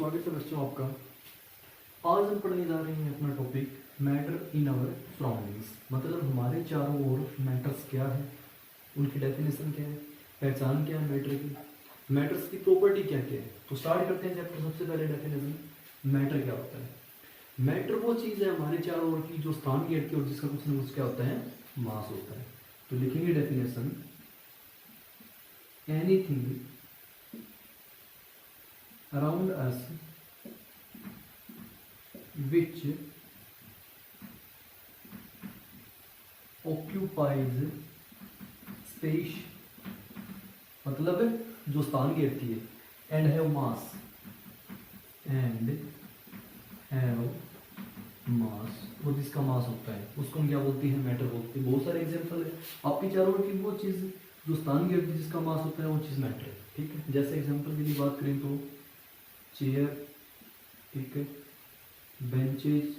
स्वागत है बच्चों आपका। आज हम पढ़ने जा रहे हैं अपना topic matter in our surroundings. मतलब हमारे चारों ओर मैटर्स क्या है, उनकी डेफिनेशन क्या है, पहचान क्या है मैटर की, मैटर्स की प्रॉपर्टी क्या क्या है। तो स्टार्ट करते हैं चैप्टर। सबसे पहले डेफिनेशन, मैटर क्या होता है। मैटर वो चीज़ है हमारे चारों ओर की जो स्थान घेरती है और जिसका कुछ न कुछ क्या होता है, मास होता है। तो लिखेंगे definition, anything around us which occupies space, मतलब जो स्थान घेरती है, and have mass वो जिसका मास होता है उसको हम क्या बोलते हैं, मैटर बोलते हैं। बहुत सारे एग्जांपल है आपकी चारों ओर की। वो चीज़ जो स्थान घेरती है जिसका मास होता है वो चीज़ मैटर है। ठीक है, जैसे एग्जांपल की बात करें तो चेयर, ठीक है, बेंचेज,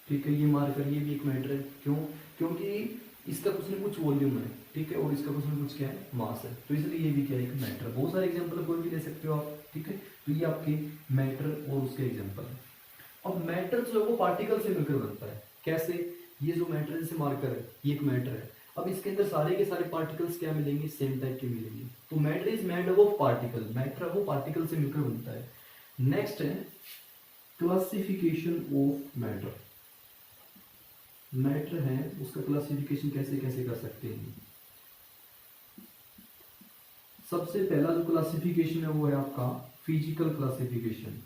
ठीक है, ये मार्कर, ये भी एक मैटर है। क्यों? क्योंकि इसका कुछ न कुछ वॉल्यूम है, ठीक है, और इसका कुछ न कुछ क्या है, मास है। तो इसलिए ये भी क्या है, एक मैटर। बहुत सारे एग्जांपल कोई भी ले सकते हो आप, ठीक है। तो ये आपके मैटर और उसके एग्जांपल है। अब मैटर जो है वो पार्टिकल से मिलकर बनता है। कैसे? ये जो मैटर जैसे मार्कर है, ये एक मैटर है। अब इसके अंदर सारे के सारे पार्टिकल्स क्या मिलेंगे, सेम टाइप के मिलेंगे। तो matter is made up of particle. Matter वो पार्टिकल से मिलकर बनता है। नेक्स्ट है क्लासिफिकेशन ऑफ मैटर। मैटर है उसका क्लासिफिकेशन कैसे कैसे कर सकते हैं। सबसे पहला जो क्लासिफिकेशन है वो है आपका फिजिकल क्लासिफिकेशन।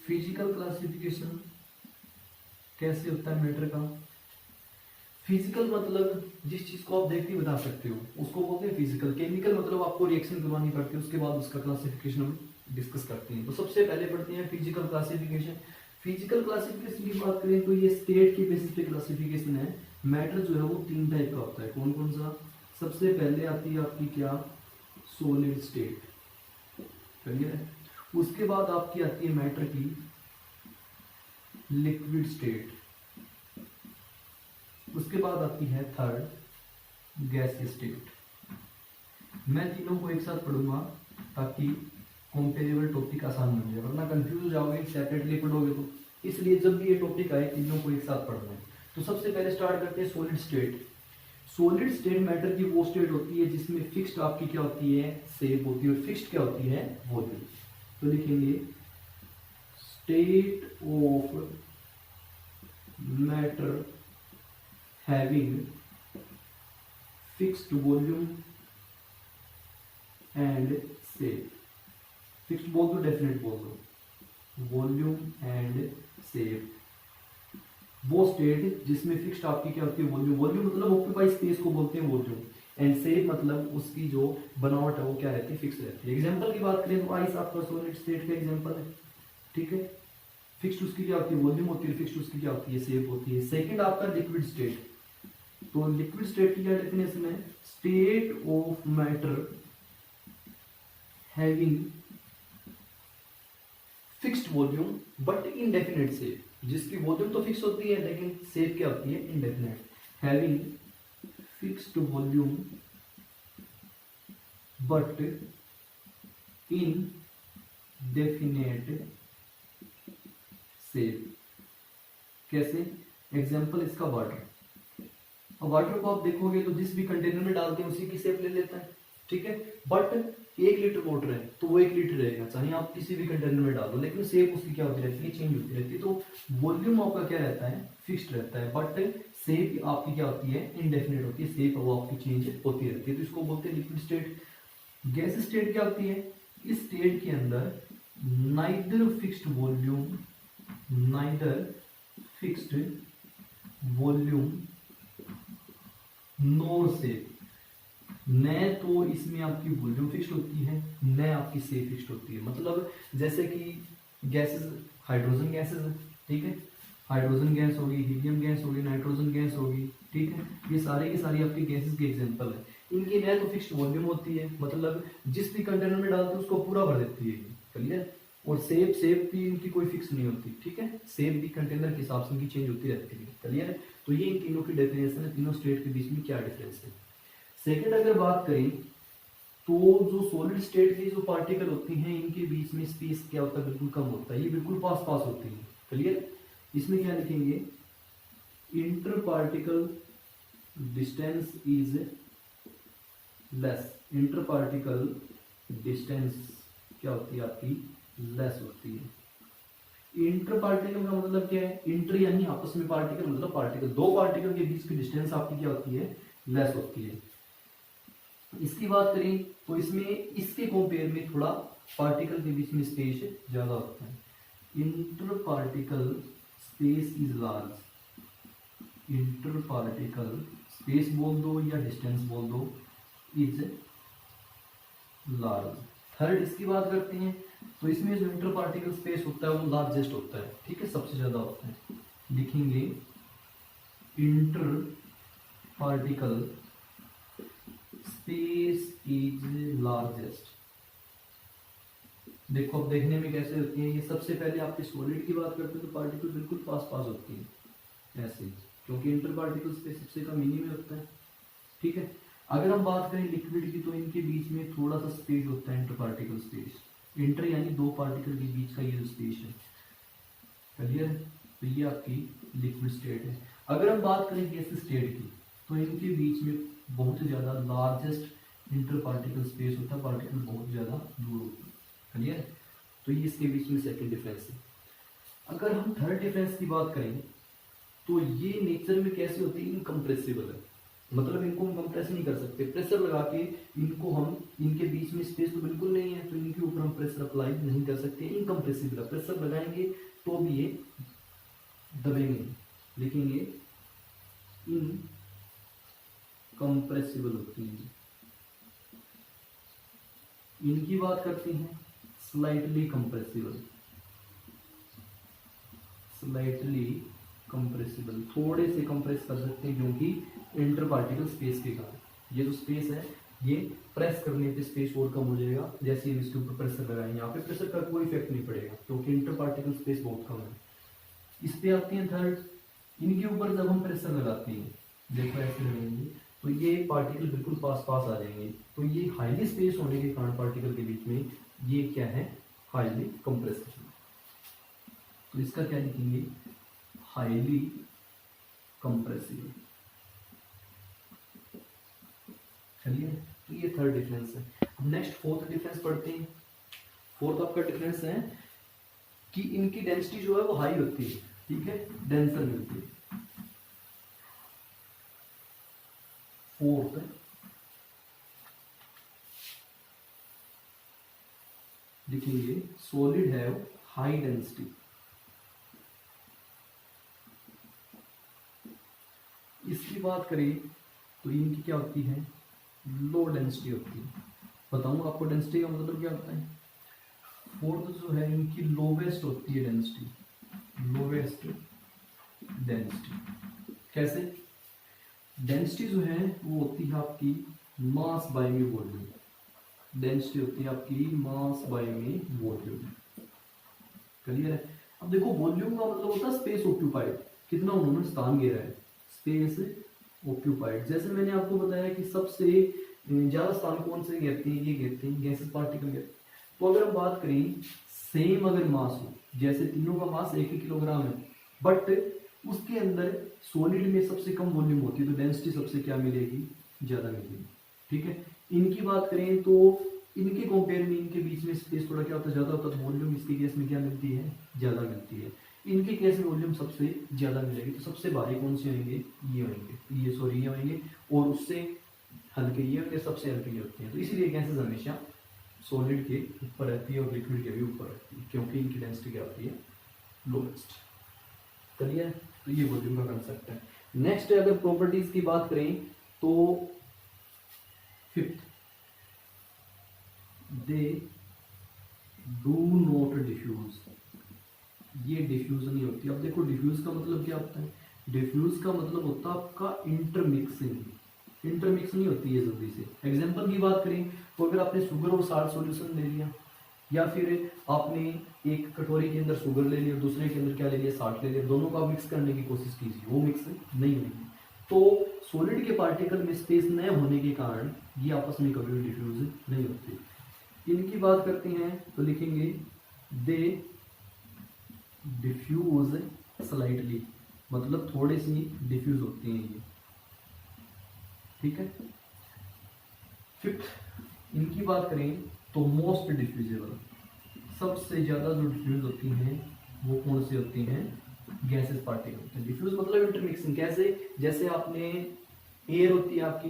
फिजिकल क्लासिफिकेशन कैसे होता है मैटर का। फिजिकल मतलब जिस चीज को आप देखते बता सकते हो उसको बोलते हैं फिजिकल। केमिकल मतलब आपको रिएक्शन करवानी पड़ती है, उसके बाद उसका क्लासिफिकेशन हम डिस्कस करते हैं। तो सबसे पहले पढ़ते हैं फिजिकल क्लासिफिकेशन। फिजिकल क्लासिफिकेशन की बात करें तो ये स्टेट की बेसिस पे क्लासिफिकेशन है। मैटर जो है वो तीन टाइप का होता है। कौन कौन सा? सबसे पहले आती है आपकी क्या, सॉलिड स्टेट, क्लियर है। उसके बाद आपकी आती है मैटर की लिक्विड स्टेट। उसके बाद आती है थर्ड गैसीय स्टेट। मैं तीनों को एक साथ पढ़ूंगा ताकि कंपेरेबल टॉपिक आसान बन जाए, वरना कंफ्यूज हो जाओगे सेपरेटली पढ़ोगे तो। इसलिए जब भी ये टॉपिक आए तीनों को एक साथ पढ़ना है। तो सबसे पहले स्टार्ट करते हैं solid state. Solid state matter की वो स्टेट होती है जिसमें फिक्स्ड आपकी क्या होती है, शेप होती है, और फिक्स्ड क्या होती है, वॉल्यूम। तो लिखेंगे state of matter having fixed volume and shape। fixed बोल दो, definite बोल दो, volume and shape। वो स्टेट जिसमें फिक्स्ड आपकी क्या होती है, वॉल्यूम। वॉल्यूम मतलब ऑक्यूपाई स्पेस को बोलते हैं वॉल्यूम। एंड शेप मतलब उसकी जो बनावट है वो क्या रहती है, फिक्स रहती है। एग्जांपल की बात करें तो आइस आपका सॉलिड स्टेट का एग्जांपल है, ठीक है। फिक्स्ड उसकी क्या होती है, वॉल्यूम होती है, फिक्स्ड उसकी क्या होती है, शेप होती है। सेकंड आपका लिक्विड स्टेट। तो लिक्विड स्टेट की क्या डेफिनेशन है, state of matter having fixed volume but indefinite shape. जिसकी वॉल्यूम तो फिक्स होती है लेकिन शेप क्या होती है, indefinite. Having fixed volume but indefinite shape. कैसे? एग्जांपल इसका वाटर। अब वाटर को आप देखोगे तो जिस भी कंटेनर में डालते हैं उसी की शेप ले लेता है, ठीक है। बट 1 लीटर वाटर है तो वो 1 लीटर रहेगा, चाहे आप किसी भी कंटेनर में डाल दो, लेकिन शेप उसकी क्या होती रहती है, चेंज होती रहती है। तो वॉल्यूम आपका क्या रहता है, फिक्स्ड रहता है, बट शेप आपकी क्या होती है, इनडेफिनेट होती है। शेप वो आपकी चेंज होती रहती है। तो इसको बोलते हैं लिक्विड स्टेट। गैस स्टेट क्या होती है, इस स्टेट के अंदर नाइदर फिक्स्ड वॉल्यूम नोर शेप। न तो इसमें आपकी वॉल्यूम फिक्स्ड होती है, न आपकी शेप फिक्स्ड होती है। मतलब जैसे कि गैसेस, हाइड्रोजन गैसेस है, ठीक है, हाइड्रोजन गैस होगी, हीलियम गैस होगी, नाइट्रोजन गैस होगी, ठीक है। ये सारे के सारे आपके गैसेस के एग्जांपल है। इनकी न तो फिक्स्ड वॉल्यूम होती है, मतलब जिस भी कंटेनर में डालते हैं उसको पूरा भर देती है, क्लियर। और शेप भी इनकी कोई फिक्स नहीं होती, ठीक है। शेप भी कंटेनर के हिसाब से इनकी चेंज होती रहती है, क्लियर है। तो ये इन तीनों की डेफिनेशन है, तीनों स्टेट के बीच में क्या डिफरेंस है। सेकंड अगर बात करें तो जो सॉलिड स्टेट की जो पार्टिकल होती हैं इनके बीच में स्पेस क्या होता है, बिल्कुल कम होता है, ये बिल्कुल पास पास होती है। क्लियर? इसमें क्या लिखेंगे, inter particle distance is less. Inter particle distance क्या होती है आपकी, लेस होती है। इंटर पार्टिकल का मतलब क्या है, इंटर यानी आपस में, पार्टिकल मतलब पार्टिकल, दो पार्टिकल के बीच की डिस्टेंस आपकी क्या होती है, लेस होती है। इसकी बात करें तो इसमें इसके कंपेयर में थोड़ा पार्टिकल के बीच में स्पेस ज्यादा होता है। Inter particle space is large. Inter particle space बोल दो या डिस्टेंस बोल दो, इज लार्ज। थर्ड इसकी बात करते हैं तो इसमें जो इंटर पार्टिकल स्पेस होता है वो लार्जेस्ट होता है, ठीक है, सबसे ज्यादा होता है। लिखेंगे inter particle space is largest. देखो अब देखने में कैसे होती है ये, सबसे पहले आपके सॉलिड की बात करते हैं तो पार्टिकल बिल्कुल पास पास होती है ऐसे, क्योंकि इंटर पार्टिकल स्पेस सबसे कम इन्हीं में होता है, ठीक है। अगर हम बात करें लिक्विड की तो इनके बीच में थोड़ा सा स्पेस होता है, इंटर पार्टिकल स्पेस। इंटर यानी दो पार्टिकल के बीच का ये जो स्पेस है, क्लियर है? तो ये आपकी लिक्विड स्टेट है। अगर हम बात करें गैस स्टेट की तो इनके बीच में बहुत ज्यादा लार्जेस्ट इंटर पार्टिकल स्पेस होता है, पार्टिकल बहुत ज्यादा दूर होते हैं, क्लियर है? तो ये इसके बीच में सेकंड डिफरेंस है। अगर हम थर्ड डिफरेंस की बात करें तो ये नेचर में कैसे होती है, इनकम्प्रेसिबल है, मतलब इनको हम कंप्रेस नहीं कर सकते। प्रेशर लगा के इनको हम, इनके बीच में स्पेस तो बिल्कुल नहीं है तो इनके ऊपर हम प्रेशर अप्लाई नहीं कर सकते, इनकम्प्रेसिबल है। प्रेशर लगाएंगे तो भी ये दबेंगे, लिखेंगे इनकम्प्रेसिबल होती है। इनकी बात करते हैं स्लाइटली कंप्रेसिबल। स्लाइटली कंप्रेसिबल, थोड़े से कंप्रेस कर सकते हैं क्योंकि इंटर पार्टिकल स्पेस के कारण। ये जो स्पेस है ये प्रेस करने पे स्पेस और कम हो जाएगा, जैसे हम इसके ऊपर प्रेशर लगाएंगे, यहाँ पे प्रेशर का कोई इफेक्ट नहीं पड़ेगा क्योंकि इंटर पार्टिकल स्पेस बहुत कम है। इस पे आती है थर्ड, इनके ऊपर जब हम प्रेशर लगाते हैं, देखो ऐसे लगाएंगे तो ये पार्टिकल बिल्कुल पास पास आ जाएंगे, तो ये हाईली स्पेस होने के कारण पार्टिकल के बीच में ये क्या है, हाईली कंप्रेसिबल। तो इसका क्या लिखेंगे, हाईली कंप्रेसिबल। चलिए, तो ये थर्ड डिफरेंस है। अब नेक्स्ट फोर्थ डिफरेंस पढ़ते हैं। फोर्थ आपका डिफरेंस है कि इनकी डेंसिटी जो है वो हाई होती है, ठीक है, डेंसर मिलती है। फोर्थ लिखेंगे सॉलिड हैव हाई डेंसिटी। इसकी बात करें तो इनकी क्या होती है, लो डेंसिटी होती है। बताऊं आपको डेंसिटी का मतलब क्या होता है। फोर्थ जो है इनकी लोवेस्ट होती है डेंसिटी, लोवेस्ट डेंसिटी। कैसे, डेंसिटी जो है वो होती है आपकी मास बाय में वॉल्यूम। डेंसिटी होती है आपकी मास बाय में वॉल्यूम, क्लियर है? अब देखो वॉल्यूम का मतलब होता है स्पेस ऑक्यूपाइड, कितना उन्होंने स्थान घेरा है, स्पेस ऑक्यूपाइड। जैसे मैंने आपको बताया कि सबसे ज्यादा स्थान कौन से घेरते हैं, ये घेरते हैं गैसेस पार्टिकल घेरते हैं। तो अगर हम बात करें सेम अगर मास हो, जैसे तीनों का मास 1 किलोग्राम है, बट उसके अंदर सॉलिड में सबसे कम वॉल्यूम होती है तो डेंसिटी सबसे क्या मिलेगी, ज्यादा मिलेगी, ठीक है। इनकी बात करें तो इनके कंपेयर में इनके बीच में स्पेस थोड़ा क्या होता है, ज्यादा होता है, तो वॉल्यूम इसके केस में क्या मिलती है, ज्यादा मिलती है। इनके केस में वॉल्यूम सबसे ज्यादा मिलेगी, तो सबसे भारी कौन से होंगे, ये होंगे, ये सॉरी ये होंगे, और उससे हल्के ये होंगे, सबसे हल्के ये होते हैं। तो इसीलिए गैसेस हमेशा सॉलिड के ऊपर रहती है और लिक्विड के भी ऊपर रहती है, क्योंकि इनकी डेंसिटी क्या होती है, लोएस्ट। क्लियर? तो ये वॉल्यूम का कंसेप्ट है। नेक्स्ट अगर प्रॉपर्टीज की बात करें तो fifth, they do not diffuse. ये डिफ्यूज नहीं होती। अब देखो डिफ्यूज का मतलब क्या होता है, डिफ्यूज का मतलब होता है आपका इंटरमिक्सिंग। इंटरमिक्स नहीं होती है जल्दी से। एग्जांपल की बात करें तो अगर आपने शुगर और साल्ट सॉल्यूशन ले लिया, या फिर आपने एक कटोरी के अंदर शुगर ले लिया, दूसरे के अंदर क्या ले लिया, साल्ट ले लिया, दोनों का मिक्स करने की कोशिश कीजिए, वो मिक्स नहीं होगी। तो सॉलिड के पार्टिकल में स्पेस न होने के कारण ये आपस में कभी भी डिफ्यूज नहीं होते। इनकी बात करते हैं तो लिखेंगे दे डिफ्यूज स्लाइटली, मतलब थोड़ी सी डिफ्यूज होती हैं ये, ठीक है। फिफ्थ, इनकी बात करें तो मोस्ट डिफ्यूजेबल, सबसे ज़्यादा जो डिफ्यूज होती हैं वो कौन सी होती हैं? Gases particle. डिफ्यूज मतलब इंटरमिक्सिंग, कैसे? जैसे आपने एयर होती है आपकी,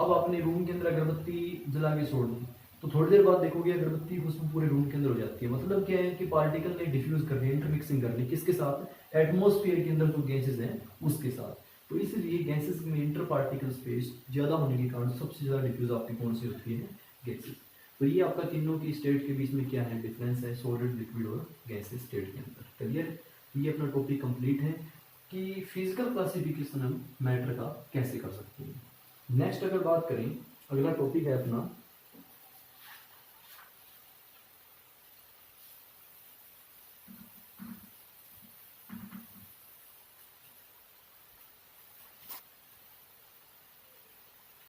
अब आपने रूम के अंदर अगरबत्ती जला के छोड़ दी, तो थोड़ी देर बाद देखोगे अगरबत्ती खुशबू पूरे रूम के अंदर हो जाती है। मतलब क्या है कि पार्टिकल ने डिफ्यूज कर लिया, इंटरमिक्सिंग कर ली, किसके साथ? एटमॉस्फेयर के अंदर जो गैसेस हैं उसके साथ। तो इसलिए गैसेस में इंटर पार्टिकल स्पेस ज्यादा होने के कारण सबसे ज्यादा डिफ्यूज आपकी कौन सी होती है? गैसेस। तो ये आपका तीनों की स्टेट के बीच में क्या है? डिफरेंस है, सॉलिड, लिक्विड और गैसेस स्टेट के अंदर। क्लियर? ये अपना टॉपिक कंप्लीट है कि फिजिकल क्लासिफिकेशन हम मैटर का कैसे कर सकते हैं। नेक्स्ट अगर बात करें, अगला टॉपिक है अपना